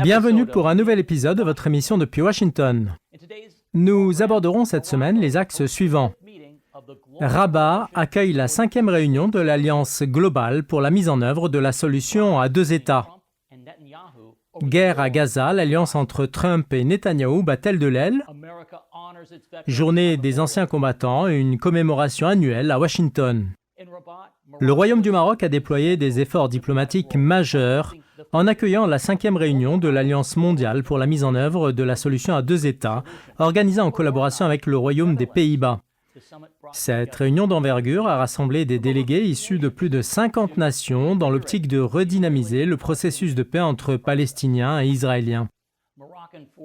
Bienvenue pour un nouvel épisode de votre émission depuis Washington. Nous aborderons cette semaine les axes suivants. Rabat accueille la 5e réunion de l'Alliance globale pour la mise en œuvre de la solution à deux États. Guerre à Gaza, l'alliance entre Trump et Netanyahou bat-elle de l'aile? Journée des anciens combattants et une commémoration annuelle à Washington. Le Royaume du Maroc a déployé des efforts diplomatiques majeurs en accueillant la 5e réunion de l'Alliance mondiale pour la mise en œuvre de la solution à deux États, organisée en collaboration avec le Royaume des Pays-Bas. Cette réunion d'envergure a rassemblé des délégués issus de plus de 50 nations dans l'optique de redynamiser le processus de paix entre Palestiniens et Israéliens.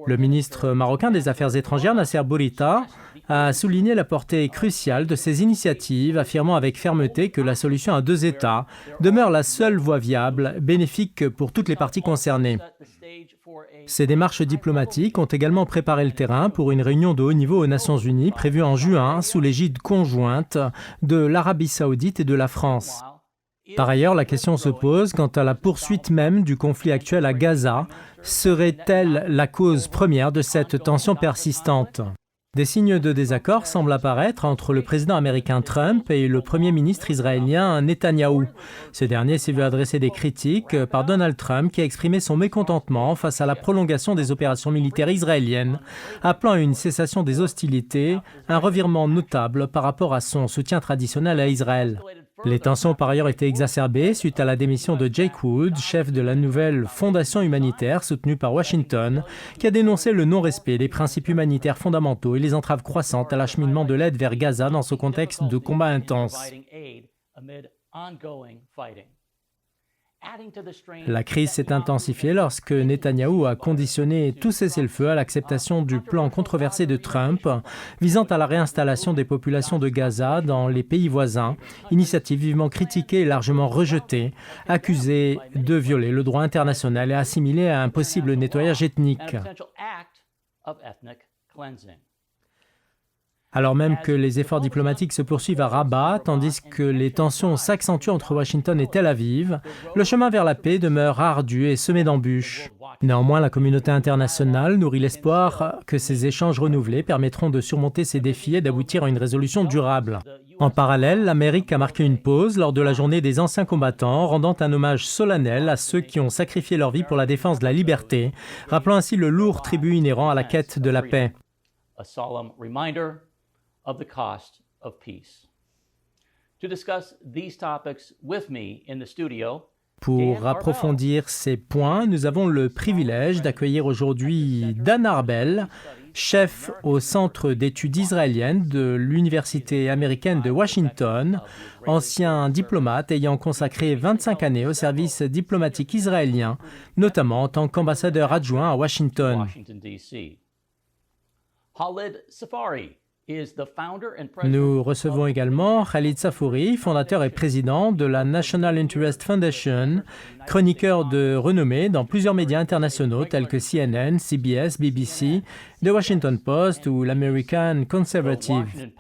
Le ministre marocain des Affaires étrangères, Nasser Bourita, a souligné la portée cruciale de ces initiatives, affirmant avec fermeté que la solution à deux États demeure la seule voie viable, bénéfique pour toutes les parties concernées. Ces démarches diplomatiques ont également préparé le terrain pour une réunion de haut niveau aux Nations Unies prévue en juin sous l'égide conjointe de l'Arabie saoudite et de la France. Par ailleurs, la question se pose quant à la poursuite même du conflit actuel à Gaza. Serait-elle la cause première de cette tension persistante? Des signes de désaccord semblent apparaître entre le président américain Trump et le premier ministre israélien Netanyahou. Ce dernier s'est vu adresser des critiques par Donald Trump qui a exprimé son mécontentement face à la prolongation des opérations militaires israéliennes, appelant à une cessation des hostilités, un revirement notable par rapport à son soutien traditionnel à Israël. Les tensions ont par ailleurs été exacerbées suite à la démission de Jake Wood, chef de la nouvelle fondation humanitaire soutenue par Washington, qui a dénoncé le non-respect des principes humanitaires fondamentaux et les entraves croissantes à l'acheminement de l'aide vers Gaza dans ce contexte de combat intense. La crise s'est intensifiée lorsque Netanyahou a conditionné tout cessez-le-feu à l'acceptation du plan controversé de Trump visant à la réinstallation des populations de Gaza dans les pays voisins, initiative vivement critiquée et largement rejetée, accusée de violer le droit international et assimilée à un possible nettoyage ethnique. Alors même que les efforts diplomatiques se poursuivent à Rabat, tandis que les tensions s'accentuent entre Washington et Tel Aviv, le chemin vers la paix demeure ardu et semé d'embûches. Néanmoins, la communauté internationale nourrit l'espoir que ces échanges renouvelés permettront de surmonter ces défis et d'aboutir à une résolution durable. En parallèle, l'Amérique a marqué une pause lors de la journée des anciens combattants, rendant un hommage solennel à ceux qui ont sacrifié leur vie pour la défense de la liberté, rappelant ainsi le lourd tribut inhérent à la quête de la paix. Of the cost of peace. To discuss these topics with me in the studio, pour approfondir ces points, nous avons le privilège d'accueillir aujourd'hui Dan Arbel, chef au Centre d'études israéliennes de l'Université américaine de Washington, ancien diplomate ayant consacré 25 années au service diplomatique israélien, notamment en tant qu'ambassadeur adjoint à Washington. Khalid Safari. Nous recevons également Khalid Safouri, fondateur et président de la National Interest Foundation, chroniqueur de renommée dans plusieurs médias internationaux tels que CNN, CBS, BBC, The Washington Post ou l'American Conservative.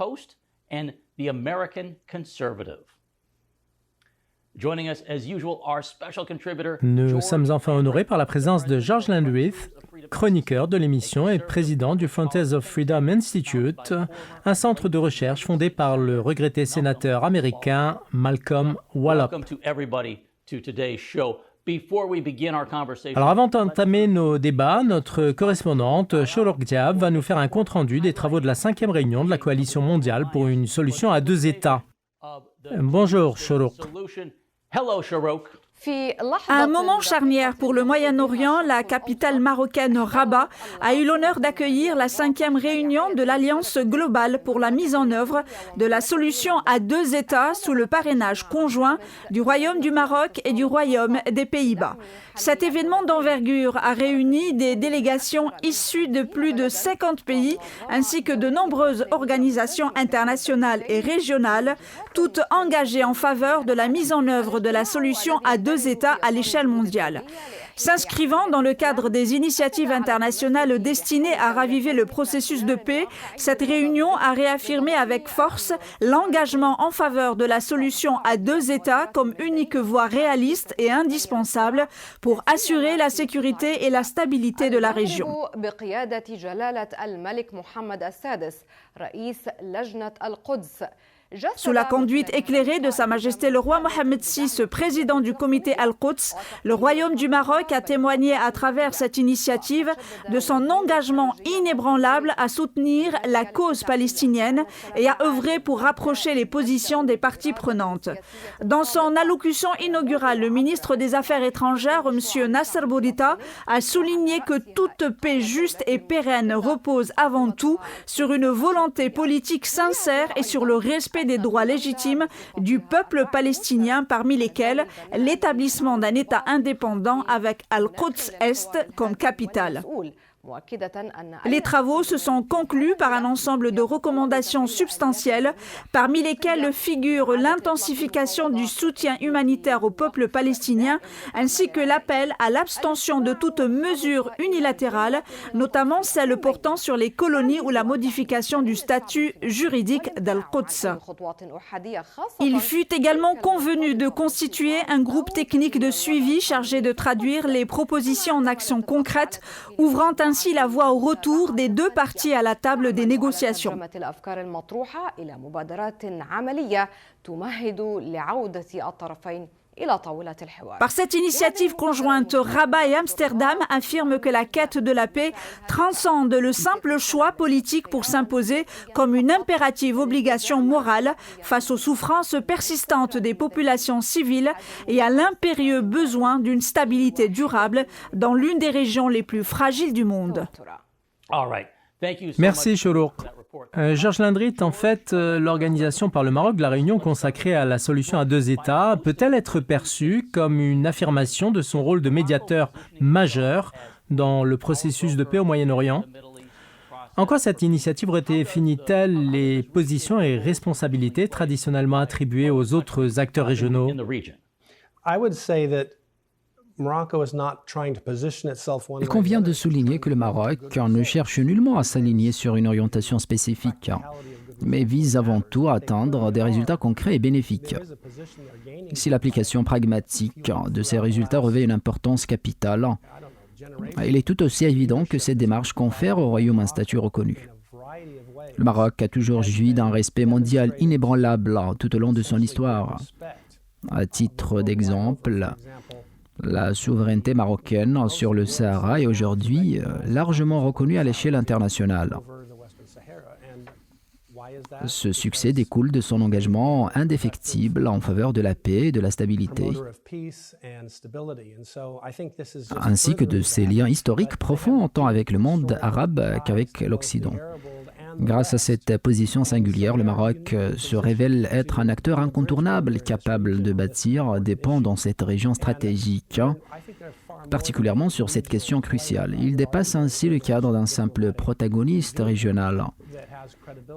Nous sommes enfin honorés par la présence de George Landreth, chroniqueur de l'émission et président du Frontiers of Freedom Institute, un centre de recherche fondé par le regretté sénateur américain Malcolm Wallop. Alors avant d'entamer nos débats, notre correspondante Shorok Diab va nous faire un compte-rendu des travaux de la 5e réunion de la Coalition mondiale pour une solution à deux États. Bonjour Shorok. À un moment charnière pour le Moyen-Orient, la capitale marocaine Rabat a eu l'honneur d'accueillir la 5e réunion de l'Alliance globale pour la mise en œuvre de la solution à deux États sous le parrainage conjoint du Royaume du Maroc et du Royaume des Pays-Bas. Cet événement d'envergure a réuni des délégations issues de plus de 50 pays ainsi que de nombreuses organisations internationales et régionales, toutes engagées en faveur de la mise en œuvre de la solution à deux États à l'échelle mondiale. S'inscrivant dans le cadre des initiatives internationales destinées à raviver le processus de paix, cette réunion a réaffirmé avec force l'engagement en faveur de la solution à deux États comme unique voie réaliste et indispensable pour assurer la sécurité et la stabilité de la région. Sous la conduite éclairée de Sa Majesté le roi Mohammed VI, président du comité Al-Quds, le Royaume du Maroc a témoigné à travers cette initiative de son engagement inébranlable à soutenir la cause palestinienne et à œuvrer pour rapprocher les positions des parties prenantes. Dans son allocution inaugurale, le ministre des Affaires étrangères, M. Nasser Bourita, a souligné que toute paix juste et pérenne repose avant tout sur une volonté politique sincère et sur le respect des droits légitimes du peuple palestinien, parmi lesquels l'établissement d'un État indépendant avec Al-Quds Est comme capitale. Les travaux se sont conclus par un ensemble de recommandations substantielles, parmi lesquelles figure l'intensification du soutien humanitaire au peuple palestinien, ainsi que l'appel à l'abstention de toute mesure unilatérale, notamment celle portant sur les colonies ou la modification du statut juridique d'Al-Quds. Il fut également convenu de constituer un groupe technique de suivi chargé de traduire les propositions en actions concrètes, ouvrant ainsi la voie au retour des deux parties à la table des négociations. Par cette initiative conjointe, Rabat et Amsterdam affirment que la quête de la paix transcende le simple choix politique pour s'imposer comme une impérative obligation morale face aux souffrances persistantes des populations civiles et à l'impérieux besoin d'une stabilité durable dans l'une des régions les plus fragiles du monde. Merci, Chourouk. Georges Lindrit, en fait, l'organisation par le Maroc de la réunion consacrée à la solution à deux États peut-elle être perçue comme une affirmation de son rôle de médiateur majeur dans le processus de paix au Moyen-Orient? En quoi cette initiative redéfinit-elle les positions et responsabilités traditionnellement attribuées aux autres acteurs régionaux? Il convient de souligner que le Maroc ne cherche nullement à s'aligner sur une orientation spécifique, mais vise avant tout à atteindre des résultats concrets et bénéfiques. Si l'application pragmatique de ces résultats revêt une importance capitale, il est tout aussi évident que cette démarche confère au Royaume un statut reconnu. Le Maroc a toujours joui d'un respect mondial inébranlable tout au long de son histoire. À titre d'exemple, la souveraineté marocaine sur le Sahara est aujourd'hui largement reconnue à l'échelle internationale. Ce succès découle de son engagement indéfectible en faveur de la paix et de la stabilité, ainsi que de ses liens historiques profonds tant avec le monde arabe qu'avec l'Occident. Grâce à cette position singulière, le Maroc se révèle être un acteur incontournable, capable de bâtir des ponts dans cette région stratégique, particulièrement sur cette question cruciale. Il dépasse ainsi le cadre d'un simple protagoniste régional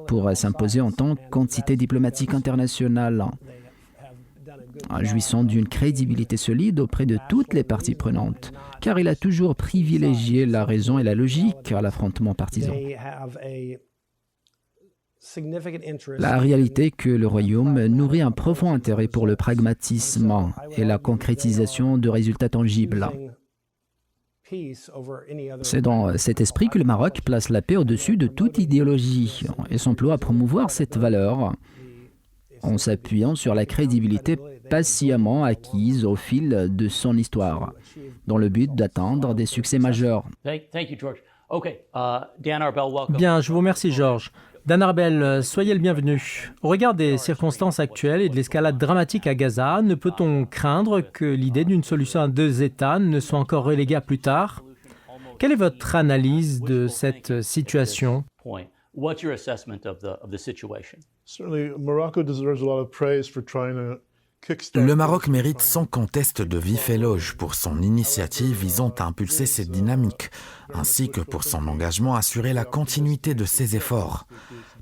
pour s'imposer en tant qu'entité diplomatique internationale, jouissant d'une crédibilité solide auprès de toutes les parties prenantes, car il a toujours privilégié la raison et la logique à l'affrontement partisan. La réalité est que le Royaume nourrit un profond intérêt pour le pragmatisme et la concrétisation de résultats tangibles. C'est dans cet esprit que le Maroc place la paix au-dessus de toute idéologie et s'emploie à promouvoir cette valeur en s'appuyant sur la crédibilité patiemment acquise au fil de son histoire, dans le but d'atteindre des succès majeurs. Bien, je vous remercie, Georges. Dan Arbel, soyez le bienvenu. Au regard des circonstances actuelles et de l'escalade dramatique à Gaza, ne peut-on craindre que l'idée d'une solution à deux États ne soit encore reléguée à plus tard? Quelle est votre analyse de cette situation? Le Maroc mérite sans conteste de vifs éloges pour son initiative visant à impulser cette dynamique, ainsi que pour son engagement à assurer la continuité de ses efforts.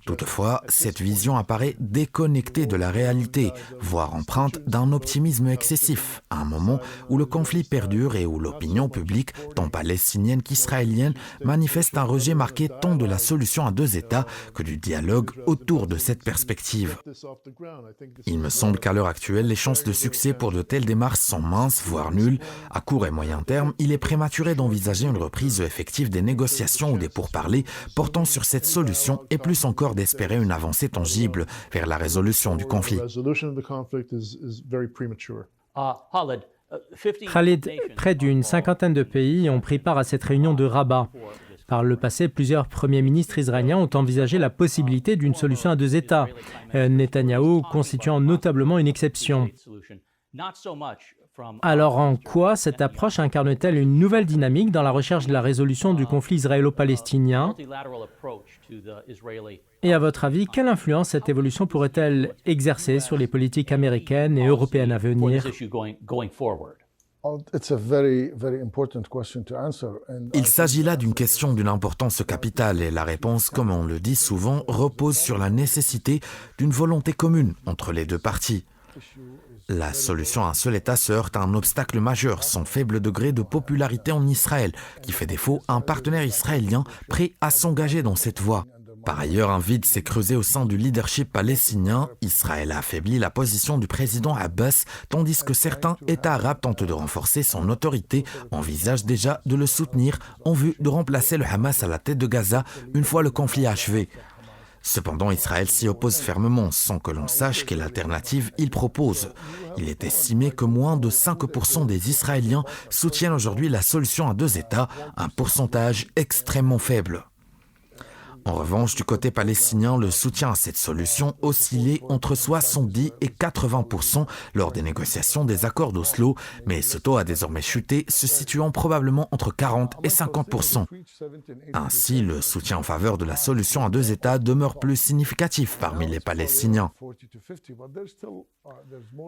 Toutefois, cette vision apparaît déconnectée de la réalité, voire empreinte d'un optimisme excessif, à un moment où le conflit perdure et où l'opinion publique, tant palestinienne qu'israélienne, manifeste un rejet marqué tant de la solution à deux États que du dialogue autour de cette perspective. Il me semble qu'à l'heure actuelle, les chances de succès pour de telles démarches sont minces, voire nulles. À court et moyen terme, il est prématuré d'envisager une reprise effective des négociations ou des pourparlers portant sur cette solution et plus encore d'espérer une avancée tangible vers la résolution du conflit. Khalid, près d'une cinquantaine de pays ont pris part à cette réunion de Rabat. Par le passé, plusieurs premiers ministres israéliens ont envisagé la possibilité d'une solution à deux États, Netanyahou constituant notablement une exception. Alors en quoi cette approche incarne-t-elle une nouvelle dynamique dans la recherche de la résolution du conflit israélo-palestinien? Et à votre avis, quelle influence cette évolution pourrait-elle exercer sur les politiques américaines et européennes à venir? Il s'agit là d'une question d'une importance capitale et la réponse, comme on le dit souvent, repose sur la nécessité d'une volonté commune entre les deux parties. La solution à un seul État se heurte à un obstacle majeur, son faible degré de popularité en Israël, qui fait défaut à un partenaire israélien prêt à s'engager dans cette voie. Par ailleurs, un vide s'est creusé au sein du leadership palestinien. Israël a affaibli la position du président Abbas, tandis que certains États arabes tentent de renforcer son autorité, envisagent déjà de le soutenir en vue de remplacer le Hamas à la tête de Gaza une fois le conflit achevé. Cependant, Israël s'y oppose fermement, sans que l'on sache quelle alternative il propose. Il est estimé que moins de 5% des Israéliens soutiennent aujourd'hui la solution à deux États, un pourcentage extrêmement faible. En revanche, du côté palestinien, le soutien à cette solution oscillait entre 70 et 80% lors des négociations des accords d'Oslo, mais ce taux a désormais chuté, se situant probablement entre 40 et 50%. Ainsi, le soutien en faveur de la solution à deux États demeure plus significatif parmi les Palestiniens.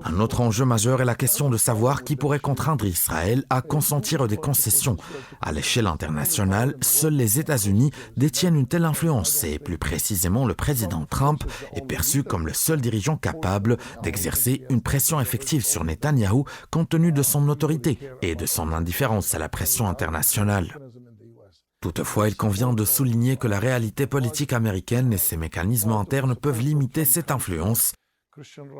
Un autre enjeu majeur est la question de savoir qui pourrait contraindre Israël à consentir des concessions. À l'échelle internationale, seuls les États-Unis détiennent une telle influence et plus précisément le président Trump est perçu comme le seul dirigeant capable d'exercer une pression effective sur Netanyahou compte tenu de son autorité et de son indifférence à la pression internationale. Toutefois, il convient de souligner que la réalité politique américaine et ses mécanismes internes peuvent limiter cette influence.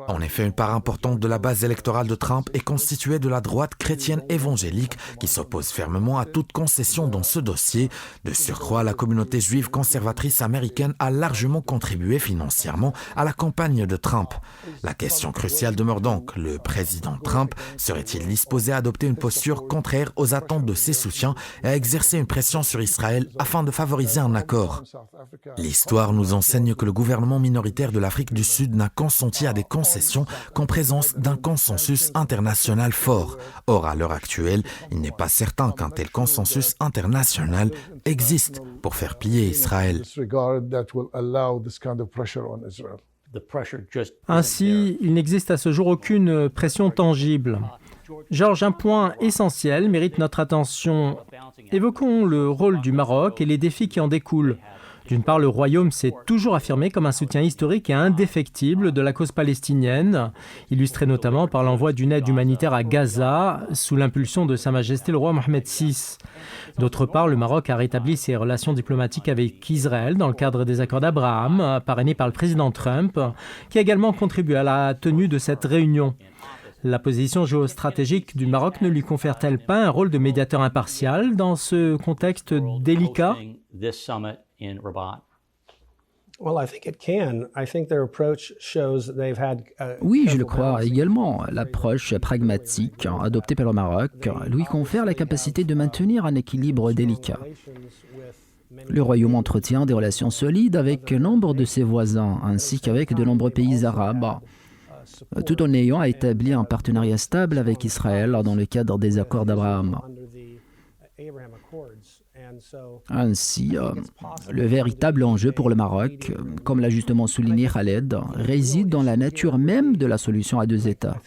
En effet, une part importante de la base électorale de Trump est constituée de la droite chrétienne évangélique qui s'oppose fermement à toute concession dans ce dossier. De surcroît, la communauté juive conservatrice américaine a largement contribué financièrement à la campagne de Trump. La question cruciale demeure donc, le président Trump serait-il disposé à adopter une posture contraire aux attentes de ses soutiens et à exercer une pression sur Israël afin de favoriser un accord? L'histoire nous enseigne que le gouvernement minoritaire de l'Afrique du Sud n'a consenti à des concessions qu'en présence d'un consensus international fort. Or, à l'heure actuelle, il n'est pas certain qu'un tel consensus international existe pour faire plier Israël. Ainsi, il n'existe à ce jour aucune pression tangible. Georges, un point essentiel mérite notre attention. Évoquons le rôle du Maroc et les défis qui en découlent. D'une part, le Royaume s'est toujours affirmé comme un soutien historique et indéfectible de la cause palestinienne, illustré notamment par l'envoi d'une aide humanitaire à Gaza sous l'impulsion de Sa Majesté le roi Mohamed VI. D'autre part, le Maroc a rétabli ses relations diplomatiques avec Israël dans le cadre des accords d'Abraham, parrainés par le président Trump, qui a également contribué à la tenue de cette réunion. La position géostratégique du Maroc ne lui confère-t-elle pas un rôle de médiateur impartial dans ce contexte délicat ? Oui, je le crois également. L'approche pragmatique adoptée par le Maroc lui confère la capacité de maintenir un équilibre délicat. Le Royaume entretient des relations solides avec nombre de ses voisins, ainsi qu'avec de nombreux pays arabes, tout en ayant établi un partenariat stable avec Israël dans le cadre des accords d'Abraham. Ainsi, le véritable enjeu pour le Maroc, comme l'a justement souligné Khaled, réside dans la nature même de la solution à deux États.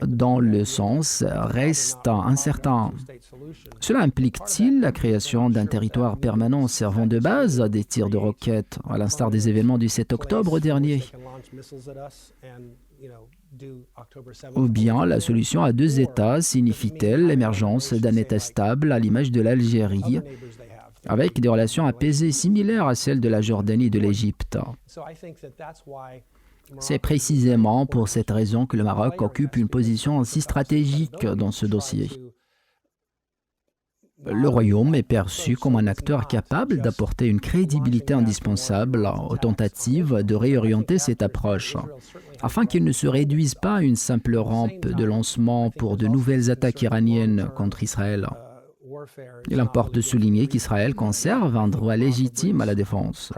dans le sens reste incertain. Cela implique-t-il la création d'un territoire permanent servant de base à des tirs de roquettes, à l'instar des événements du 7 octobre dernier? Ou bien la solution à deux États signifie-t-elle l'émergence d'un État stable à l'image de l'Algérie, avec des relations apaisées similaires à celles de la Jordanie et de l'Égypte? C'est précisément pour cette raison que le Maroc occupe une position si stratégique dans ce dossier. Le Royaume est perçu comme un acteur capable d'apporter une crédibilité indispensable aux tentatives de réorienter cette approche, afin qu'il ne se réduise pas à une simple rampe de lancement pour de nouvelles attaques iraniennes contre Israël. Il importe de souligner qu'Israël conserve un droit légitime à la défense.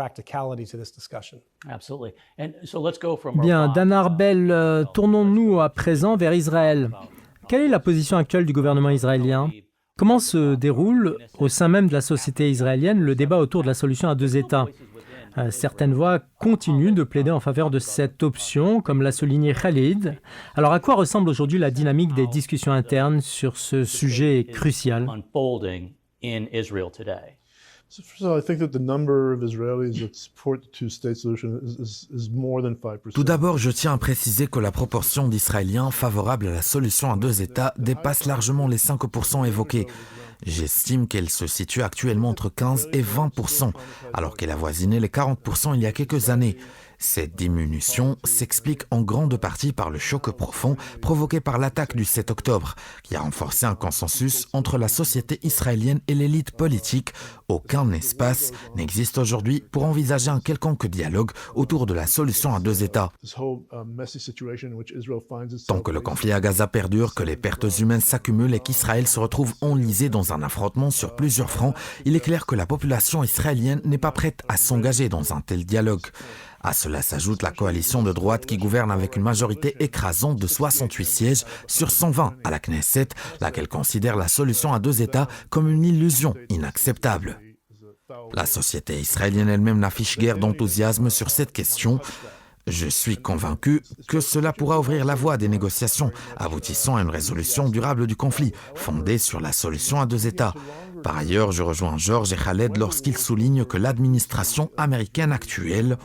Bien, Dan Arbel, tournons-nous à présent vers Israël. Quelle est la position actuelle du gouvernement israélien? Comment se déroule, au sein même de la société israélienne, le débat autour de la solution à deux États? Certaines voix continuent de plaider en faveur de cette option, comme l'a souligné Khalid. Alors, à quoi ressemble aujourd'hui la dynamique des discussions internes sur ce sujet crucial? Tout d'abord, je tiens à préciser que la proportion d'Israéliens favorables à la solution à deux États dépasse largement les 5% évoqués. J'estime qu'elle se situe actuellement entre 15 et 20%, alors qu'elle avoisinait les 40% il y a quelques années. Cette diminution s'explique en grande partie par le choc profond provoqué par l'attaque du 7 octobre, qui a renforcé un consensus entre la société israélienne et l'élite politique. Aucun espace n'existe aujourd'hui pour envisager un quelconque dialogue autour de la solution à deux États. Tant que le conflit à Gaza perdure, que les pertes humaines s'accumulent et qu'Israël se retrouve enlisé dans un affrontement sur plusieurs fronts, il est clair que la population israélienne n'est pas prête à s'engager dans un tel dialogue. À cela s'ajoute la coalition de droite qui gouverne avec une majorité écrasante de 68 sièges sur 120 à la Knesset, laquelle considère la solution à deux États comme une illusion inacceptable. La société israélienne elle-même n'affiche guère d'enthousiasme sur cette question. Je suis convaincu que cela pourra ouvrir la voie à des négociations aboutissant à une résolution durable du conflit, fondée sur la solution à deux États. Par ailleurs, je rejoins George et Khaled lorsqu'ils soulignent que l'administration américaine actuelle,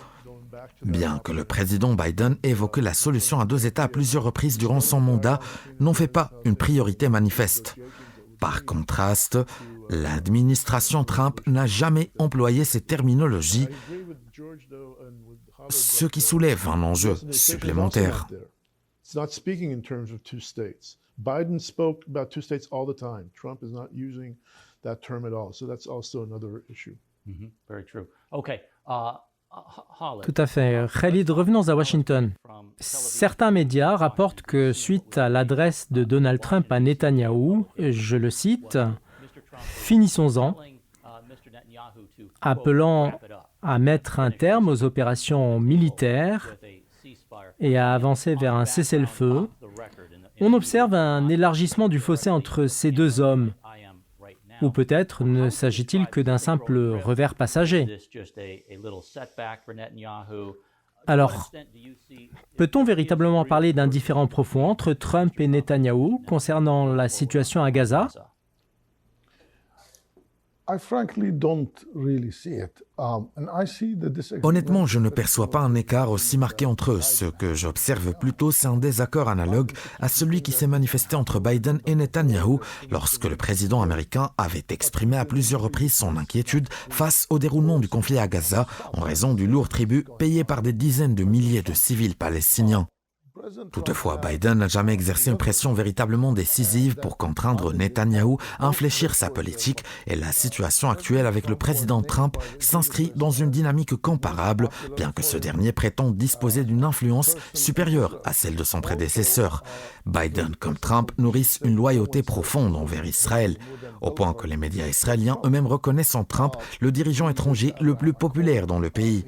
bien que le président Biden ait évoqué la solution à deux États à plusieurs reprises durant son mandat, n'en fait pas une priorité manifeste. Par contraste, l'administration Trump n'a jamais employé ces terminologies, ce qui soulève un enjeu supplémentaire. Biden spoke about two states all the time. Trump is not using that term at all. So that's also another issue. Very true. Okay. Tout à fait. Khalid, revenons à Washington. Certains médias rapportent que suite à l'adresse de Donald Trump à Netanyahou, je le cite, « Finissons-en », appelant à mettre un terme aux opérations militaires et à avancer vers un cessez-le-feu, on observe un élargissement du fossé entre ces deux hommes. Ou peut-être ne s'agit-il que d'un simple revers passager. Alors, peut-on véritablement parler d'un différend profond entre Trump et Netanyahou concernant la situation à Gaza? Honnêtement, je ne perçois pas un écart aussi marqué entre eux. Ce que j'observe plutôt, c'est un désaccord analogue à celui qui s'est manifesté entre Biden et Netanyahou lorsque le président américain avait exprimé à plusieurs reprises son inquiétude face au déroulement du conflit à Gaza en raison du lourd tribut payé par des dizaines de milliers de civils palestiniens. Toutefois, Biden n'a jamais exercé une pression véritablement décisive pour contraindre Netanyahou à infléchir sa politique et la situation actuelle avec le président Trump s'inscrit dans une dynamique comparable, bien que ce dernier prétende disposer d'une influence supérieure à celle de son prédécesseur. Biden comme Trump nourrissent une loyauté profonde envers Israël, au point que les médias israéliens eux-mêmes reconnaissent en Trump le dirigeant étranger le plus populaire dans le pays.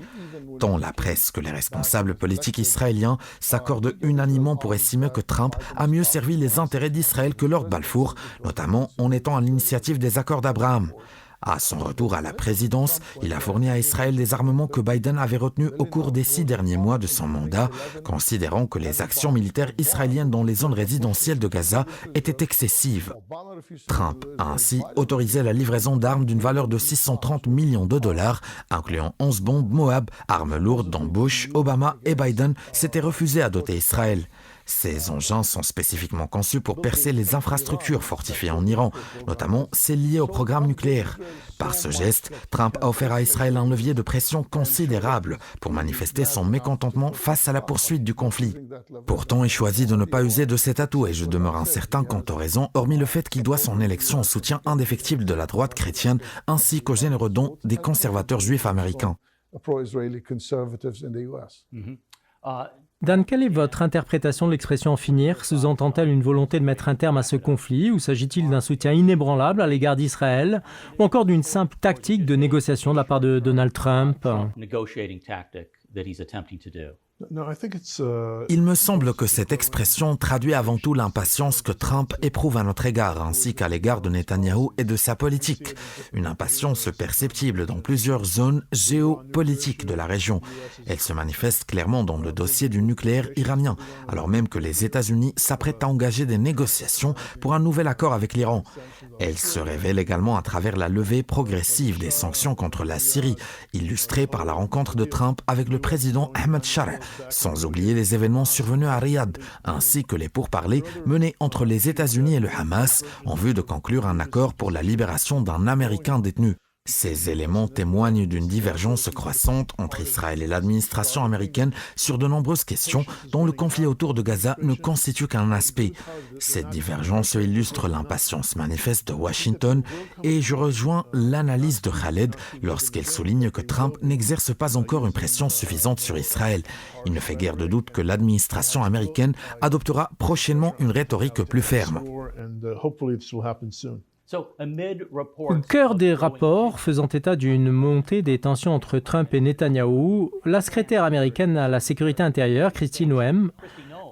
Tant la presse que les responsables politiques israéliens s'accordent unanimement pour estimer que Trump a mieux servi les intérêts d'Israël que Lord Balfour, notamment en étant à l'initiative des accords d'Abraham. À son retour à la présidence, il a fourni à Israël des armements que Biden avait retenus au cours des 6 derniers mois de son mandat, considérant que les actions militaires israéliennes dans les zones résidentielles de Gaza étaient excessives. Trump a ainsi autorisé la livraison d'armes d'une valeur de 630 millions de dollars, incluant 11 bombes Moab, armes lourdes dont Bush, Obama et Biden s'étaient refusés à doter Israël. Ces engins sont spécifiquement conçus pour percer les infrastructures fortifiées en Iran, notamment celles liées au programme nucléaire. Par ce geste, Trump a offert à Israël un levier de pression considérable pour manifester son mécontentement face à la poursuite du conflit. Pourtant, il choisit de ne pas user de cet atout et je demeure incertain quant aux raisons, hormis le fait qu'il doit son élection au soutien indéfectible de la droite chrétienne ainsi qu'aux généreux dons des conservateurs juifs américains. Dan, quelle est votre interprétation de l'expression « en finir » ? Sous-entend-elle une volonté de mettre un terme à ce conflit ou s'agit-il d'un soutien inébranlable à l'égard d'Israël ou encore d'une simple tactique de négociation de la part de Donald Trump ? Il me semble que cette expression traduit avant tout l'impatience que Trump éprouve à notre égard, ainsi qu'à l'égard de Netanyahou et de sa politique. Une impatience perceptible dans plusieurs zones géopolitiques de la région. Elle se manifeste clairement dans le dossier du nucléaire iranien, alors même que les États-Unis s'apprêtent à engager des négociations pour un nouvel accord avec l'Iran. Elle se révèle également à travers la levée progressive des sanctions contre la Syrie, illustrée par la rencontre de Trump avec le président Ahmed Shara, sans oublier les événements survenus à Riyad, ainsi que les pourparlers menés entre les États-Unis et le Hamas en vue de conclure un accord pour la libération d'un Américain détenu. Ces éléments témoignent d'une divergence croissante entre Israël et l'administration américaine sur de nombreuses questions dont le conflit autour de Gaza ne constitue qu'un aspect. Cette divergence illustre l'impatience manifeste de Washington et je rejoins l'analyse de Khaled lorsqu'elle souligne que Trump n'exerce pas encore une pression suffisante sur Israël. Il ne fait guère de doute que l'administration américaine adoptera prochainement une rhétorique plus ferme. Au cœur des rapports faisant état d'une montée des tensions entre Trump et Netanyahou, la secrétaire américaine à la sécurité intérieure, Kristi Noem,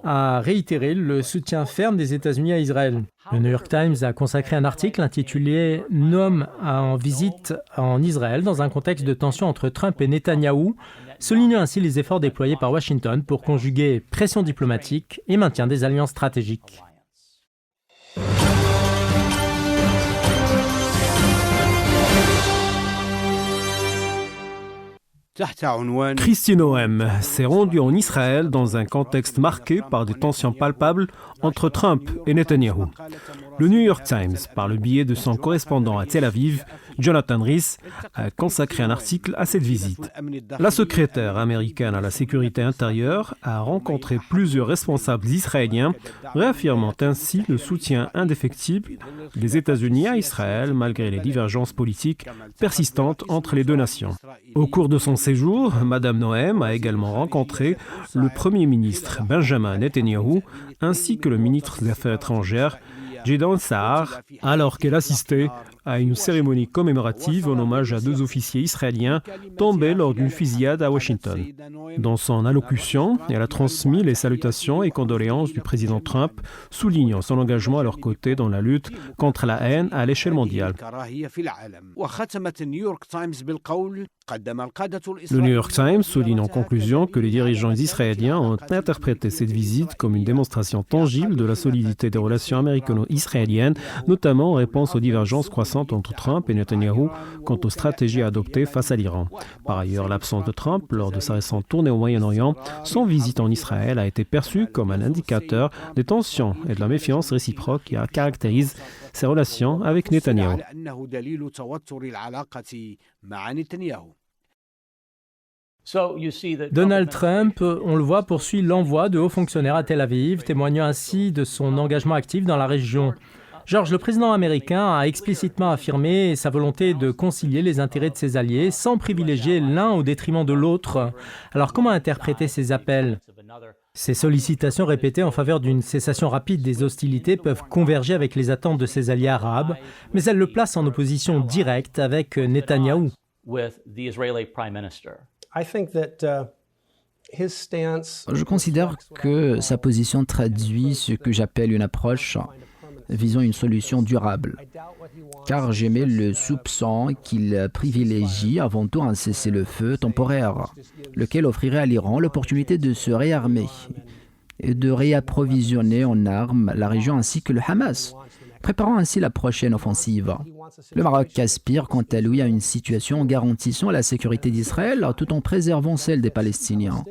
a réitéré le soutien ferme des États-Unis à Israël. Le New York Times a consacré un article intitulé « Noem en visite en Israël dans un contexte de tension entre Trump et Netanyahou », soulignant ainsi les efforts déployés par Washington pour conjuguer pression diplomatique et maintien des alliances stratégiques. Kristi Noem s'est rendue en Israël dans un contexte marqué par des tensions palpables entre Trump et Netanyahou. Le New York Times, par le biais de son correspondant à Tel Aviv, Jonathan Rhys, a consacré un article à cette visite. La secrétaire américaine à la sécurité intérieure a rencontré plusieurs responsables israéliens, réaffirmant ainsi le soutien indéfectible des États-Unis à Israël malgré les divergences politiques persistantes entre les deux nations. Au cours de son séjour, Mme Noem a également rencontré le Premier ministre Benjamin Netanyahou ainsi que le ministre des Affaires étrangères Gideon Sa'ar, alors qu'elle assistait à une cérémonie commémorative en hommage à 2 officiers israéliens tombés lors d'une fusillade à Washington. Dans son allocution, elle a transmis les salutations et condoléances du président Trump, soulignant son engagement à leur côté dans la lutte contre la haine à l'échelle mondiale. Le New York Times souligne en conclusion que les dirigeants israéliens ont interprété cette visite comme une démonstration tangible de la solidité des relations américano-israéliennes, notamment en réponse aux divergences croissantes entre Trump et Netanyahou quant aux stratégies adoptées face à l'Iran. Par ailleurs, l'absence de Trump lors de sa récente tournée au Moyen-Orient, sans visite en Israël, a été perçue comme un indicateur des tensions et de la méfiance réciproque qui caractérise ses relations avec Netanyahou. Donald Trump, on le voit, poursuit l'envoi de hauts fonctionnaires à Tel Aviv, témoignant ainsi de son engagement actif dans la région. George, le président américain a explicitement affirmé sa volonté de concilier les intérêts de ses alliés sans privilégier l'un au détriment de l'autre. Alors comment interpréter ces appels ? Ces sollicitations répétées en faveur d'une cessation rapide des hostilités peuvent converger avec les attentes de ses alliés arabes, mais elles le placent en opposition directe avec Netanyahou. Je considère que sa position traduit ce que j'appelle une approche visant une solution durable. Car j'émets le soupçon qu'il privilégie avant tout un cessez-le-feu temporaire, lequel offrirait à l'Iran l'opportunité de se réarmer et de réapprovisionner en armes la région ainsi que le Hamas, préparant ainsi la prochaine offensive. Le Maroc aspire quant à lui à une situation garantissant la sécurité d'Israël tout en préservant celle des Palestiniens,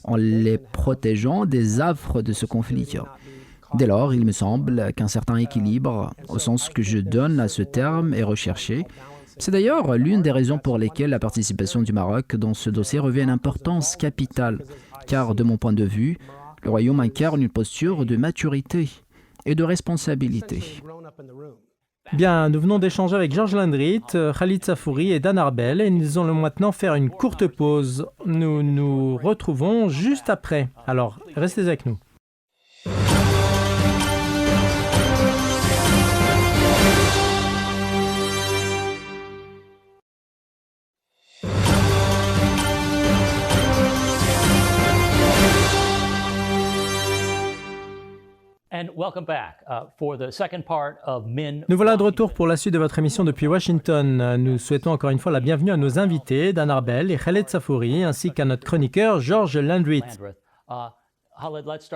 en les protégeant des affres de ce conflit. Dès lors, il me semble qu'un certain équilibre, au sens que je donne à ce terme, est recherché. C'est d'ailleurs l'une des raisons pour lesquelles la participation du Maroc dans ce dossier revêt une importance capitale, car de mon point de vue, le Royaume incarne une posture de maturité et de responsabilité. Bien, nous venons d'échanger avec Georges Lendrit, Khalid Safouri et Dan Arbel et nous allons maintenant faire une courte pause. Nous nous retrouvons juste après. Alors, restez avec nous. Nous voilà de retour pour la suite de votre émission depuis Washington. Nous souhaitons encore une fois la bienvenue à nos invités, Dan Arbel et Khalid Safouri, ainsi qu'à notre chroniqueur Georges Lendrit.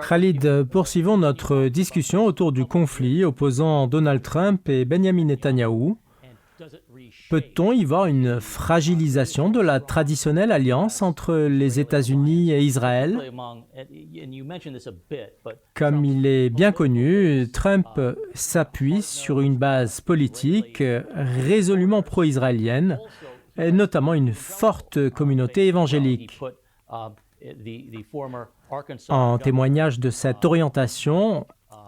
Khalid, poursuivons notre discussion autour du conflit opposant Donald Trump et Benjamin Netanyahou. Peut-on y voir une fragilisation de la traditionnelle alliance entre les États-Unis et Israël? Comme il est bien connu, Trump s'appuie sur une base politique résolument pro-israélienne, et notamment une forte communauté évangélique. En témoignage de cette orientation,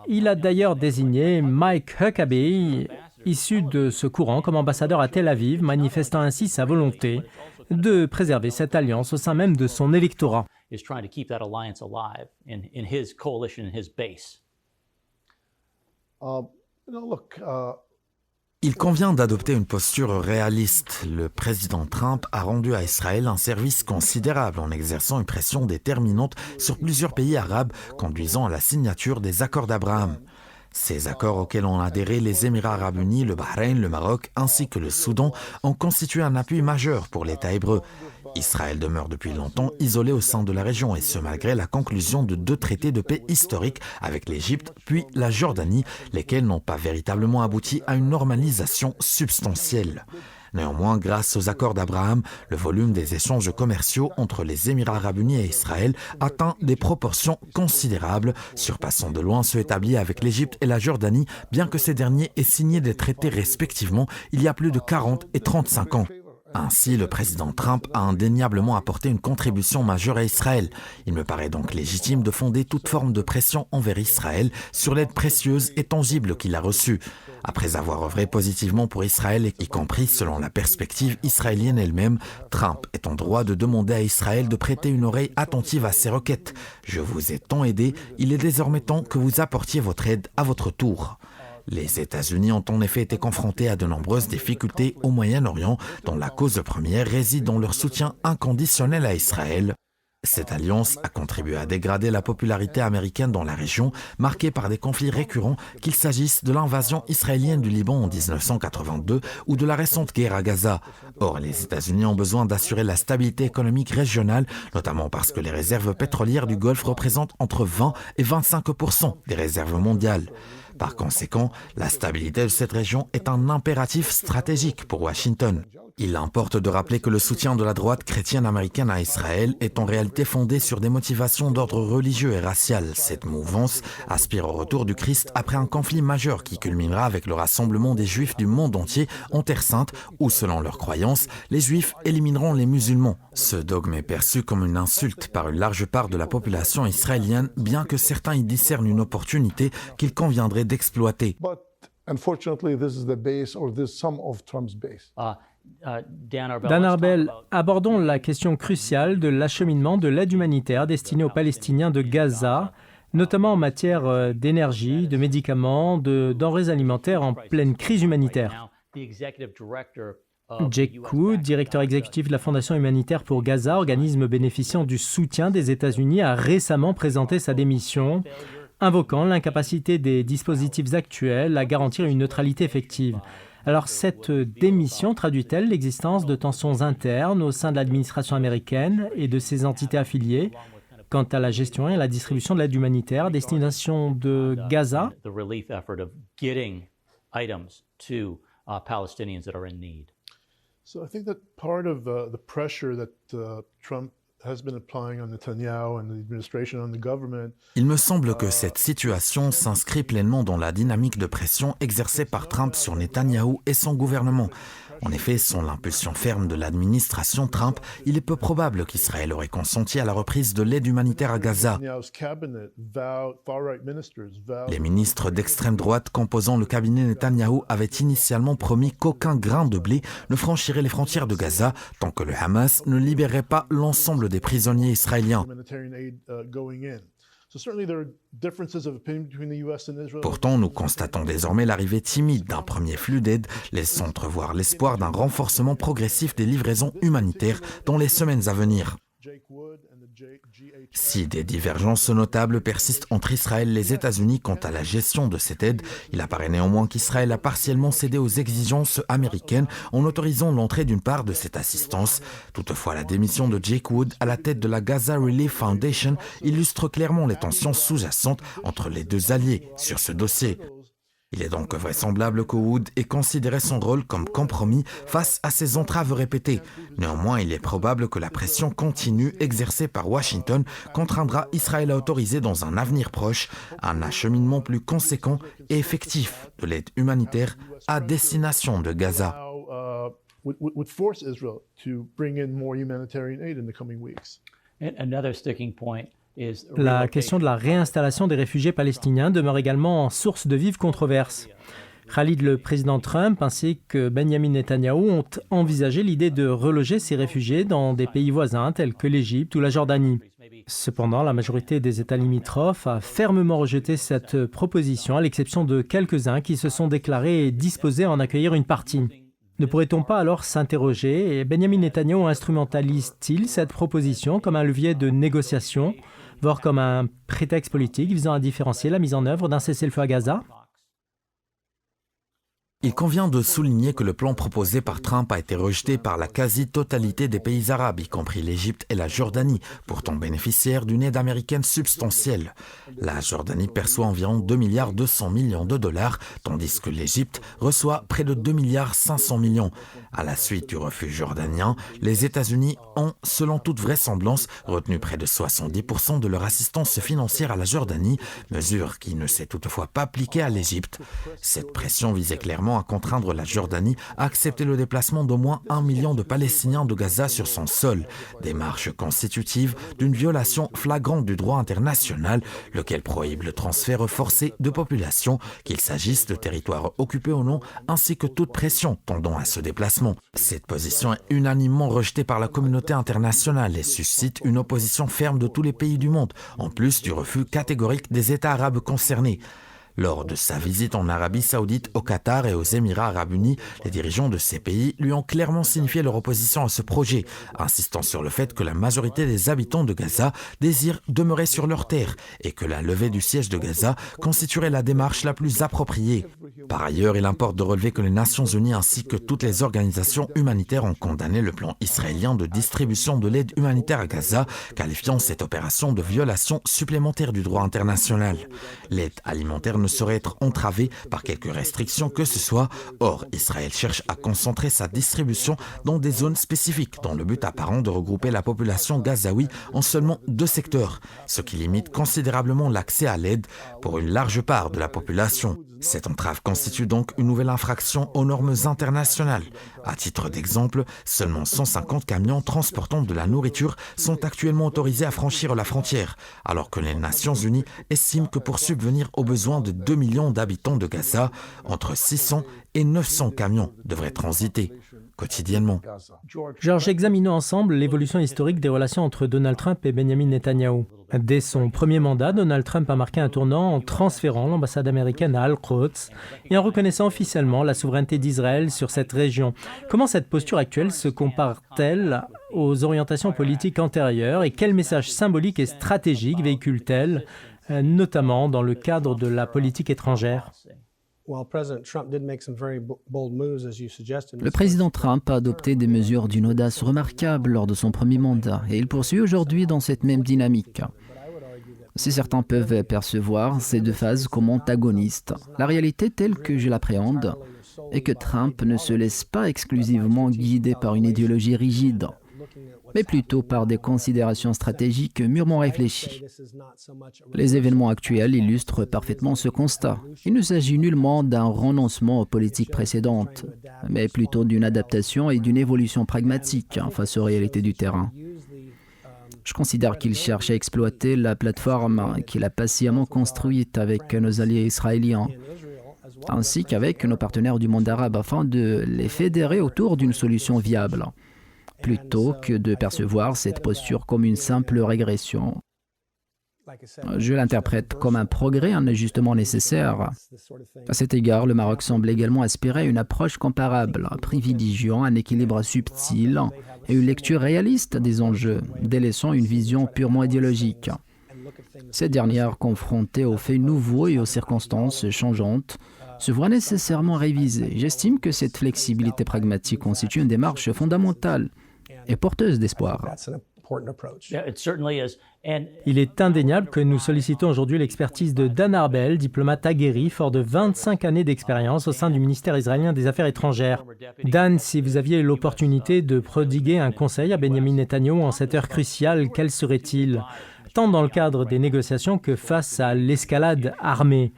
il a d'ailleurs désigné Mike Huckabee, issu de ce courant, comme ambassadeur à Tel Aviv, manifestant ainsi sa volonté de préserver cette alliance au sein même de son électorat. Il convient d'adopter une posture réaliste. Le président Trump a rendu à Israël un service considérable en exerçant une pression déterminante sur plusieurs pays arabes, conduisant à la signature des accords d'Abraham. Ces accords auxquels ont adhéré les Émirats arabes unis, le Bahreïn, le Maroc ainsi que le Soudan ont constitué un appui majeur pour l'État hébreu. Israël demeure depuis longtemps isolé au sein de la région et ce malgré la conclusion de 2 traités de paix historiques avec l'Égypte puis la Jordanie, lesquels n'ont pas véritablement abouti à une normalisation substantielle. Néanmoins, grâce aux accords d'Abraham, le volume des échanges commerciaux entre les Émirats arabes unis et Israël atteint des proportions considérables, surpassant de loin ceux établis avec l'Égypte et la Jordanie, bien que ces derniers aient signé des traités respectivement il y a plus de 40 et 35 ans. Ainsi, le président Trump a indéniablement apporté une contribution majeure à Israël. Il me paraît donc légitime de fonder toute forme de pression envers Israël sur l'aide précieuse et tangible qu'il a reçue. Après avoir œuvré positivement pour Israël, y compris selon la perspective israélienne elle-même, Trump est en droit de demander à Israël de prêter une oreille attentive à ses requêtes. Je vous ai tant aidé, il est désormais temps que vous apportiez votre aide à votre tour. Les États-Unis ont en effet été confrontés à de nombreuses difficultés au Moyen-Orient, dont la cause première réside dans leur soutien inconditionnel à Israël. Cette alliance a contribué à dégrader la popularité américaine dans la région, marquée par des conflits récurrents, qu'il s'agisse de l'invasion israélienne du Liban en 1982 ou de la récente guerre à Gaza. Or, les États-Unis ont besoin d'assurer la stabilité économique régionale, notamment parce que les réserves pétrolières du Golfe représentent entre 20 et 25% des réserves mondiales. Par conséquent, la stabilité de cette région est un impératif stratégique pour Washington. Il importe de rappeler que le soutien de la droite chrétienne américaine à Israël est en réalité fondé sur des motivations d'ordre religieux et racial. Cette mouvance aspire au retour du Christ après un conflit majeur qui culminera avec le rassemblement des Juifs du monde entier en Terre Sainte où, selon leurs croyances, les Juifs élimineront les musulmans. Ce dogme est perçu comme une insulte par une large part de la population israélienne, bien que certains y discernent une opportunité qu'il conviendrait d'exploiter. Dan Arbel, abordons la question cruciale de l'acheminement de l'aide humanitaire destinée aux Palestiniens de Gaza, notamment en matière d'énergie, de médicaments, de denrées alimentaires en pleine crise humanitaire. Jake Koo, directeur exécutif de la Fondation humanitaire pour Gaza, organisme bénéficiant du soutien des États-Unis, a récemment présenté sa démission invoquant l'incapacité des dispositifs actuels à garantir une neutralité effective. Alors cette démission traduit-elle l'existence de tensions internes au sein de l'administration américaine et de ses entités affiliées quant à la gestion et la distribution de l'aide humanitaire à destination de Gaza? So I think that part of the pressure that Trump has been applying on Netanyahu and the administration on the government. Il me semble que cette situation s'inscrit pleinement dans la dynamique de pression exercée par Trump sur Netanyahou et son gouvernement. En effet, sans l'impulsion ferme de l'administration Trump, il est peu probable qu'Israël aurait consenti à la reprise de l'aide humanitaire à Gaza. Les ministres d'extrême droite composant le cabinet Netanyahou avaient initialement promis qu'aucun grain de blé ne franchirait les frontières de Gaza tant que le Hamas ne libérerait pas l'ensemble des prisonniers israéliens. Pourtant, nous constatons désormais l'arrivée timide d'un premier flux d'aide, laissant entrevoir l'espoir d'un renforcement progressif des livraisons humanitaires dans les semaines à venir. Si des divergences notables persistent entre Israël et les États-Unis quant à la gestion de cette aide, il apparaît néanmoins qu'Israël a partiellement cédé aux exigences américaines en autorisant l'entrée d'une part de cette assistance. Toutefois, la démission de Jake Wood à la tête de la Gaza Relief Foundation illustre clairement les tensions sous-jacentes entre les deux alliés sur ce dossier. Il est donc vraisemblable que Wood ait considéré son rôle comme compromis face à ces entraves répétées. Néanmoins, il est probable que la pression continue exercée par Washington contraindra Israël à autoriser dans un avenir proche un acheminement plus conséquent et effectif de l'aide humanitaire à destination de Gaza. La question de la réinstallation des réfugiés palestiniens demeure également source de vives controverses. Khalid, le président Trump, ainsi que Benjamin Netanyahou ont envisagé l'idée de reloger ces réfugiés dans des pays voisins tels que l'Égypte ou la Jordanie. Cependant, la majorité des États limitrophes a fermement rejeté cette proposition, à l'exception de quelques-uns qui se sont déclarés disposés à en accueillir une partie. Ne pourrait-on pas alors s'interroger, Benjamin Netanyahou instrumentalise-t-il cette proposition comme un levier de négociation, voire comme un prétexte politique visant à différencier la mise en œuvre d'un cessez-le-feu à Gaza? Il convient de souligner que le plan proposé par Trump a été rejeté par la quasi-totalité des pays arabes, y compris l'Égypte et la Jordanie, pourtant bénéficiaires d'une aide américaine substantielle. La Jordanie perçoit environ 2,2 milliards de dollars, tandis que l'Égypte reçoit près de 2,5 milliards. À la suite du refus jordanien, les États-Unis ont, selon toute vraisemblance, retenu près de 70% de leur assistance financière à la Jordanie, mesure qui ne s'est toutefois pas appliquée à l'Égypte. Cette pression visait clairement à contraindre la Jordanie à accepter le déplacement d'au moins 1 million de Palestiniens de Gaza sur son sol, démarche constitutive d'une violation flagrante du droit international, lequel prohibe le transfert forcé de populations, qu'il s'agisse de territoires occupés ou non, ainsi que toute pression tendant à ce déplacement. Cette position est unanimement rejetée par la communauté internationale et suscite une opposition ferme de tous les pays du monde, en plus du refus catégorique des États arabes concernés. Lors de sa visite en Arabie Saoudite, au Qatar et aux Émirats Arabes Unis, les dirigeants de ces pays lui ont clairement signifié leur opposition à ce projet, insistant sur le fait que la majorité des habitants de Gaza désirent demeurer sur leur terre et que la levée du siège de Gaza constituerait la démarche la plus appropriée. Par ailleurs, il importe de relever que les Nations Unies ainsi que toutes les organisations humanitaires ont condamné le plan israélien de distribution de l'aide humanitaire à Gaza, qualifiant cette opération de violation supplémentaire du droit international. L'aide alimentaire ne saurait être entravée par quelque restriction que ce soit. Or, Israël cherche à concentrer sa distribution dans des zones spécifiques, dans le but apparent de regrouper la population gazaoui en seulement 2 secteurs, ce qui limite considérablement l'accès à l'aide pour une large part de la population. Cette entrave constitue donc une nouvelle infraction aux normes internationales. À titre d'exemple, seulement 150 camions transportant de la nourriture sont actuellement autorisés à franchir la frontière, alors que les Nations Unies estiment que pour subvenir aux besoins de 2 millions d'habitants de Gaza, entre 600 et 900 camions devraient transiter quotidiennement. Georges, examinons ensemble l'évolution historique des relations entre Donald Trump et Benjamin Netanyahou. Dès son premier mandat, Donald Trump a marqué un tournant en transférant l'ambassade américaine à Al-Quds et en reconnaissant officiellement la souveraineté d'Israël sur cette région. Comment cette posture actuelle se compare-t-elle aux orientations politiques antérieures et quel message symbolique et stratégique véhicule-t-elle notamment dans le cadre de la politique étrangère. Le président Trump a adopté des mesures d'une audace remarquable lors de son premier mandat et il poursuit aujourd'hui dans cette même dynamique. Si certains peuvent percevoir ces deux phases comme antagonistes, la réalité telle que je l'appréhende est que Trump ne se laisse pas exclusivement guider par une idéologie rigide, mais plutôt par des considérations stratégiques mûrement réfléchies. Les événements actuels illustrent parfaitement ce constat. Il ne s'agit nullement d'un renoncement aux politiques précédentes, mais plutôt d'une adaptation et d'une évolution pragmatique face aux réalités du terrain. Je considère qu'il cherche à exploiter la plateforme qu'il a patiemment construite avec nos alliés israéliens, ainsi qu'avec nos partenaires du monde arabe, afin de les fédérer autour d'une solution viable, plutôt que de percevoir cette posture comme une simple régression. Je l'interprète comme un progrès, un ajustement nécessaire. À cet égard, le Maroc semble également aspirer à une approche comparable, privilégiant un équilibre subtil et une lecture réaliste des enjeux, délaissant une vision purement idéologique. Cette dernière, confrontée aux faits nouveaux et aux circonstances changeantes, se voit nécessairement révisée. J'estime que cette flexibilité pragmatique constitue une démarche fondamentale et porteuse d'espoir. Il est indéniable que nous sollicitons aujourd'hui l'expertise de Dan Arbel, diplomate aguerri, fort de 25 années d'expérience au sein du ministère israélien des Affaires étrangères. Dan, si vous aviez l'opportunité de prodiguer un conseil à Benjamin Netanyahou en cette heure cruciale, quel serait-il, tant dans le cadre des négociations que face à l'escalade armée?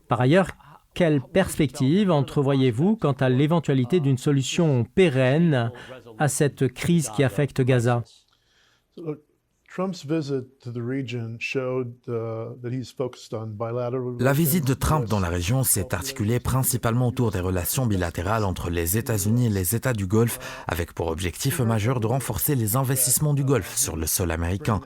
Par ailleurs, quelle perspective entrevoyez-vous quant à l'éventualité d'une solution pérenne à cette crise qui affecte Gaza? La visite de Trump dans la région s'est articulée principalement autour des relations bilatérales entre les États-Unis et les États du Golfe, avec pour objectif majeur de renforcer les investissements du Golfe sur le sol américain.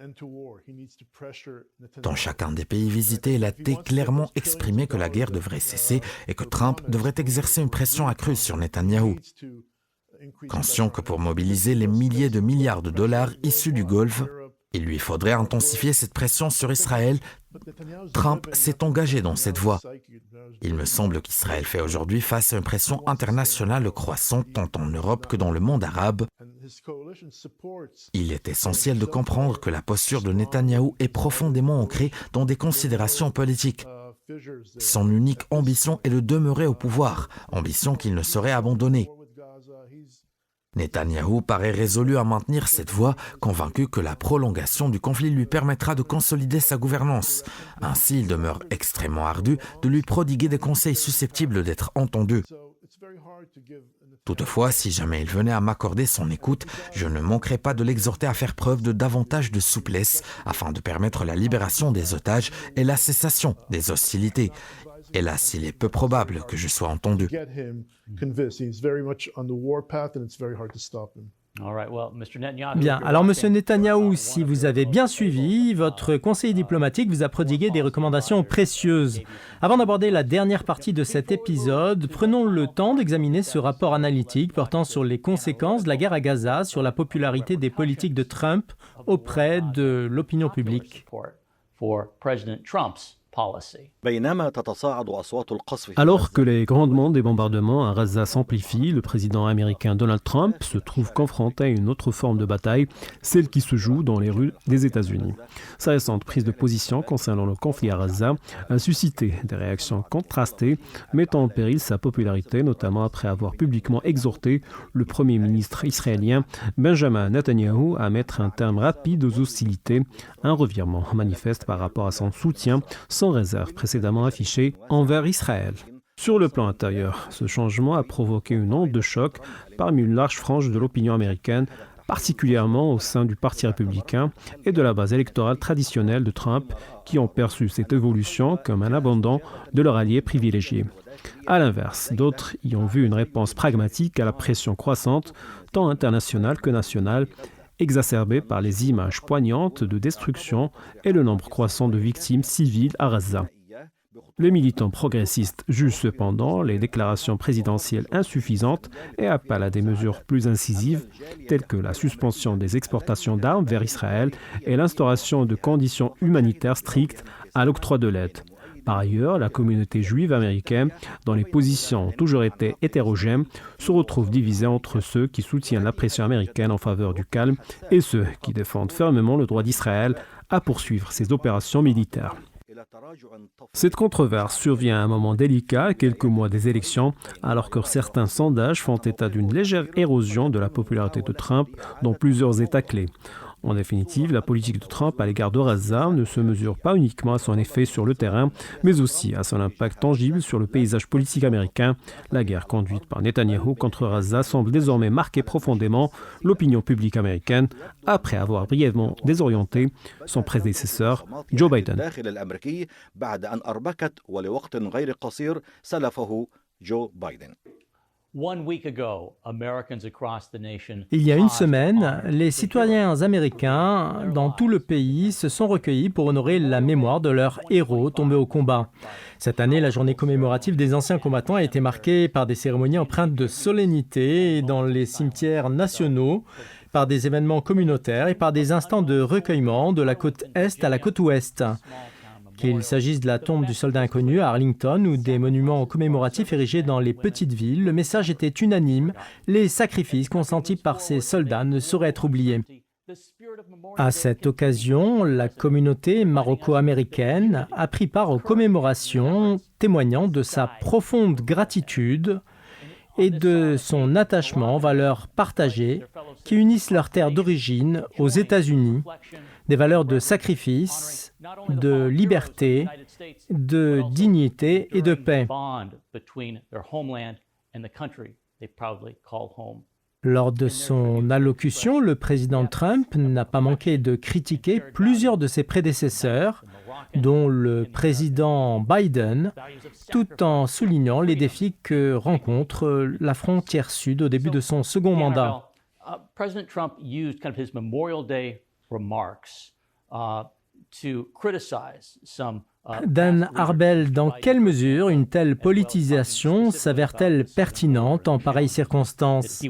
Dans chacun des pays visités, il a été clairement exprimé que la guerre devrait cesser et que Trump devrait exercer une pression accrue sur Netanyahou. Conscient que pour mobiliser les milliers de milliards de dollars issus du Golfe, il lui faudrait intensifier cette pression sur Israël. Trump s'est engagé dans cette voie. Il me semble qu'Israël fait aujourd'hui face à une pression internationale croissante tant en Europe que dans le monde arabe. Il est essentiel de comprendre que la posture de Netanyahou est profondément ancrée dans des considérations politiques. Son unique ambition est de demeurer au pouvoir, ambition qu'il ne saurait abandonner. Netanyahou paraît résolu à maintenir cette voie, convaincu que la prolongation du conflit lui permettra de consolider sa gouvernance. Ainsi, il demeure extrêmement ardu de lui prodiguer des conseils susceptibles d'être entendus. Toutefois, si jamais il venait à m'accorder son écoute, je ne manquerai pas de l'exhorter à faire preuve de davantage de souplesse afin de permettre la libération des otages et la cessation des hostilités. Hélas, il est peu probable que je sois entendu. Bien, alors Monsieur Netanyahou, si vous avez bien suivi, votre conseiller diplomatique vous a prodigué des recommandations précieuses. Avant d'aborder la dernière partie de cet épisode, prenons le temps d'examiner ce rapport analytique portant sur les conséquences de la guerre à Gaza sur la popularité des politiques de Trump auprès de l'opinion publique. Alors que les grondements des bombardements à Gaza s'amplifient, le président américain Donald Trump se trouve confronté à une autre forme de bataille, celle qui se joue dans les rues des États-Unis. Sa récente prise de position concernant le conflit à Gaza a suscité des réactions contrastées, mettant en péril sa popularité, notamment après avoir publiquement exhorté le premier ministre israélien Benjamin Netanyahou à mettre un terme rapide aux hostilités, un revirement manifeste par rapport à son soutien sans réserve précédemment affiché envers Israël. Sur le plan intérieur, ce changement a provoqué une onde de choc parmi une large frange de l'opinion américaine, particulièrement au sein du Parti républicain et de la base électorale traditionnelle de Trump, qui ont perçu cette évolution comme un abandon de leur allié privilégié. À l'inverse, d'autres y ont vu une réponse pragmatique à la pression croissante, tant internationale que nationale, exacerbée par les images poignantes de destruction et le nombre croissant de victimes civiles à Gaza. Les militants progressistes jugent cependant les déclarations présidentielles insuffisantes et appellent à des mesures plus incisives, telles que la suspension des exportations d'armes vers Israël et l'instauration de conditions humanitaires strictes à l'octroi de l'aide. Par ailleurs, la communauté juive américaine, dont les positions ont toujours été hétérogènes, se retrouve divisée entre ceux qui soutiennent la pression américaine en faveur du calme et ceux qui défendent fermement le droit d'Israël à poursuivre ses opérations militaires. Cette controverse survient à un moment délicat, à quelques mois des élections, alors que certains sondages font état d'une légère érosion de la popularité de Trump dans plusieurs États clés. En définitive, la politique de Trump à l'égard de Gaza ne se mesure pas uniquement à son effet sur le terrain, mais aussi à son impact tangible sur le paysage politique américain. La guerre conduite par Netanyahou contre Gaza semble désormais marquer profondément l'opinion publique américaine, après avoir brièvement désorienté son prédécesseur, Joe Biden. Il y a une semaine, les citoyens américains dans tout le pays se sont recueillis pour honorer la mémoire de leurs héros tombés au combat. Cette année, la journée commémorative des anciens combattants a été marquée par des cérémonies empreintes de solennité dans les cimetières nationaux, par des événements communautaires et par des instants de recueillement de la côte Est à la côte Ouest. Qu'il s'agisse de la tombe du soldat inconnu à Arlington ou des monuments commémoratifs érigés dans les petites villes, le message était unanime. Les sacrifices consentis par ces soldats ne sauraient être oubliés. À cette occasion, la communauté maroco-américaine a pris part aux commémorations, témoignant de sa profonde gratitude et de son attachement aux valeurs partagées qui unissent leur terre d'origine aux États-Unis, des valeurs de sacrifice, de liberté, de dignité et de paix. Lors de son allocution, le président Trump n'a pas manqué de critiquer plusieurs de ses prédécesseurs, dont le président Biden, tout en soulignant les défis que rencontre la frontière sud au début de son second mandat. President Trump used kind of his Memorial Day remarks to criticize some Dan Arbel, dans quelle mesure une telle politisation s'avère-t-elle pertinente en pareilles circonstances?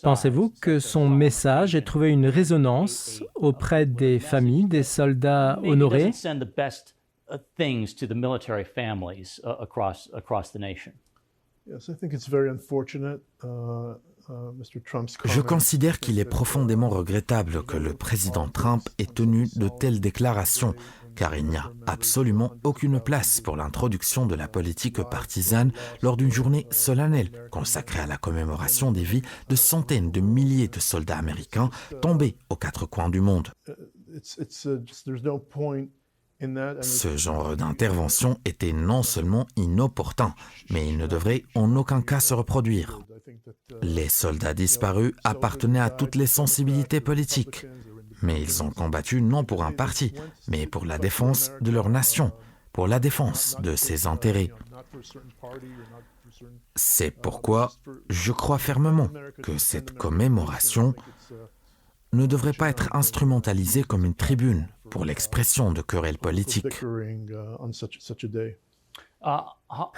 Pensez-vous que son message ait trouvé une résonance auprès des familles des soldats honorés? Je considère qu'il est profondément regrettable que le président Trump ait tenu de telles déclarations, car il n'y a absolument aucune place pour l'introduction de la politique partisane lors d'une journée solennelle consacrée à la commémoration des vies de centaines de milliers de soldats américains tombés aux quatre coins du monde. Ce genre d'intervention était non seulement inopportun, mais il ne devrait en aucun cas se reproduire. Les soldats disparus appartenaient à toutes les sensibilités politiques, mais ils ont combattu non pour un parti, mais pour la défense de leur nation, pour la défense de ses intérêts. C'est pourquoi je crois fermement que cette commémoration ne devrait pas être instrumentalisée comme une tribune pour l'expression de querelles politiques.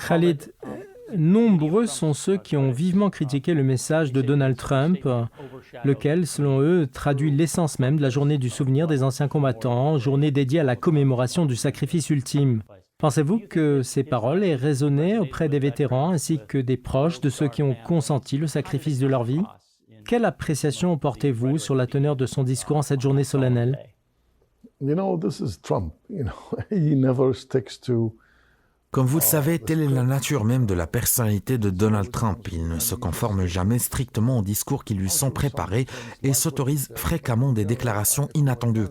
Khalid, nombreux sont ceux qui ont vivement critiqué le message de Donald Trump, lequel, selon eux, traduit l'essence même de la journée du souvenir des anciens combattants, journée dédiée à la commémoration du sacrifice ultime. Pensez-vous que ces paroles aient résonné auprès des vétérans ainsi que des proches de ceux qui ont consenti le sacrifice de leur vie? Quelle appréciation portez-vous sur la teneur de son discours en cette journée solennelle? Comme vous le savez, telle est la nature même de la personnalité de Donald Trump. Il ne se conforme jamais strictement aux discours qui lui sont préparés et s'autorise fréquemment des déclarations inattendues.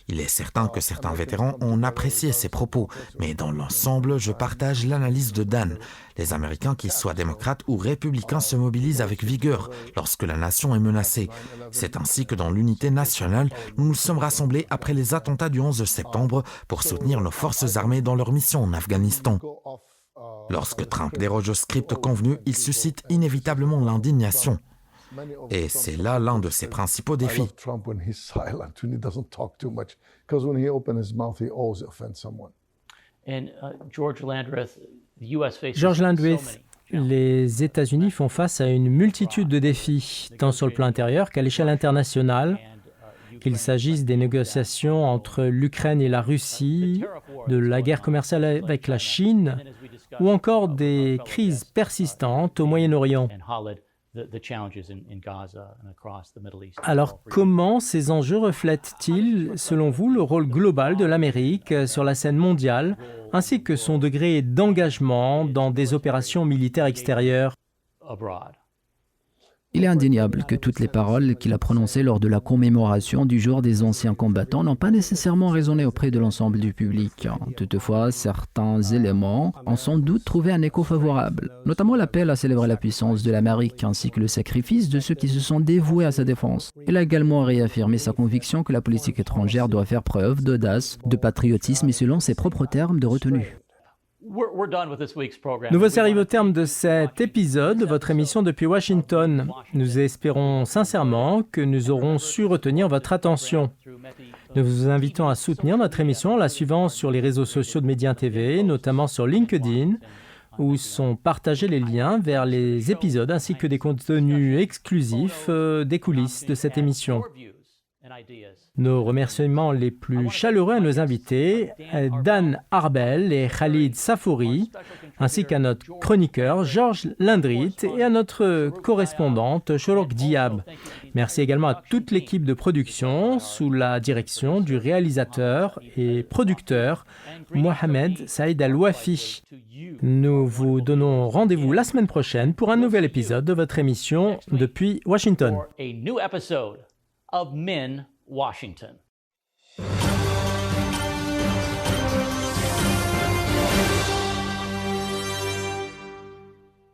Il est certain que certains vétérans ont apprécié ses propos, mais dans l'ensemble, je partage l'analyse de Dan. Les Américains, qu'ils soient démocrates ou républicains, se mobilisent avec vigueur lorsque la nation est menacée. C'est ainsi que dans l'unité nationale, nous nous sommes rassemblés après les attentats du 11 septembre pour soutenir nos forces armées dans leur mission en Afghanistan. Lorsque Trump déroge au script convenu, il suscite inévitablement l'indignation. Et c'est là l'un de ses principaux défis. George Landreth, les États-Unis font face à une multitude de défis, tant sur le plan intérieur qu'à l'échelle internationale, qu'il s'agisse des négociations entre l'Ukraine et la Russie, de la guerre commerciale avec la Chine, ou encore des crises persistantes au Moyen-Orient. Alors, comment ces enjeux reflètent-ils, selon vous, le rôle global de l'Amérique sur la scène mondiale, ainsi que son degré d'engagement dans des opérations militaires extérieures? Il est indéniable que toutes les paroles qu'il a prononcées lors de la commémoration du jour des anciens combattants n'ont pas nécessairement résonné auprès de l'ensemble du public. Toutefois, certains éléments ont sans doute trouvé un écho favorable, notamment l'appel à célébrer la puissance de l'Amérique ainsi que le sacrifice de ceux qui se sont dévoués à sa défense. Il a également réaffirmé sa conviction que la politique étrangère doit faire preuve d'audace, de patriotisme et selon ses propres termes de retenue. Nous voici arrivés au terme de cet épisode de votre émission depuis Washington. Nous espérons sincèrement que nous aurons su retenir votre attention. Nous vous invitons à soutenir notre émission en la suivant sur les réseaux sociaux de Médien TV, notamment sur LinkedIn, où sont partagés les liens vers les épisodes ainsi que des contenus exclusifs des coulisses de cette émission. Nos remerciements les plus chaleureux à nos invités, Dan Arbel et Khalid Safouri, ainsi qu'à notre chroniqueur George Landreth et à notre correspondante Sholok Diab. Merci également à toute l'équipe de production sous la direction du réalisateur et producteur Mohamed Saïd Al-Wafi. Nous vous donnons rendez-vous la semaine prochaine pour un nouvel épisode de votre émission depuis Washington. Of Men, Washington.